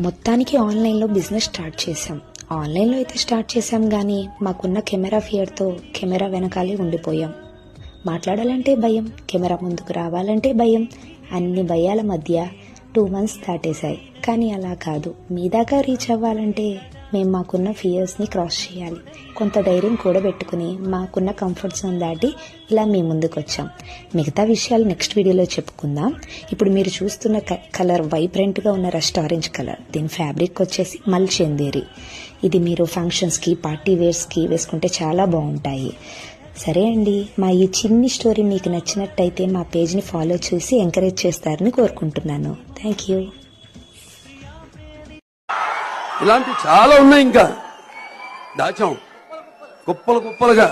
మొత్తానికి ఆన్లైన్లో business start చేశాం. ఆన్లైన్లో అయితే స్టార్ట్ చేశాం కానీ మాకున్న కెమెరా ఫియర్తో కెమెరా వెనకాలే ఉండిపోయాం. మాట్లాడాలంటే భయం, కెమెరా ముందుకు రావాలంటే భయం. అన్ని భయాల మధ్య 2 months దాటేశాయి. కానీ అలా కాదు, మీ దాకా రీచ్ అవ్వాలంటే మేము మాకున్న ఫియర్స్ని క్రాస్ చేయాలి. కొంత ధైర్యం కూడబెట్టుకుని మాకున్న కంఫర్ట్ జోన్ దాటి ఇలా మీ ముందుకు వచ్చాం. మిగతా విషయాలు నెక్స్ట్ వీడియోలో చెప్పుకుందాం. ఇప్పుడు మీరు చూస్తున్న కలర్ వైబ్రెంట్గా ఉన్న రస్ట్ ఆరెంజ్ కలర్. దీని ఫ్యాబ్రిక్ వచ్చేసి మల్ చందేరి. ఇది మీరు ఫంక్షన్స్కి, పార్టీ వేర్స్కి వేసుకుంటే చాలా బాగుంటాయి. సరే అండి, మా ఈ చిన్ని స్టోరీ మీకు నచ్చినట్టయితే మా పేజ్ని ఫాలో చేసి ఎంకరేజ్ చేస్తారని కోరుకుంటున్నాను. Thank you. ఇలాంటి చాలా ఉన్నాయి, ఇంకా దాచాం కుప్పలు కుప్పలుగా.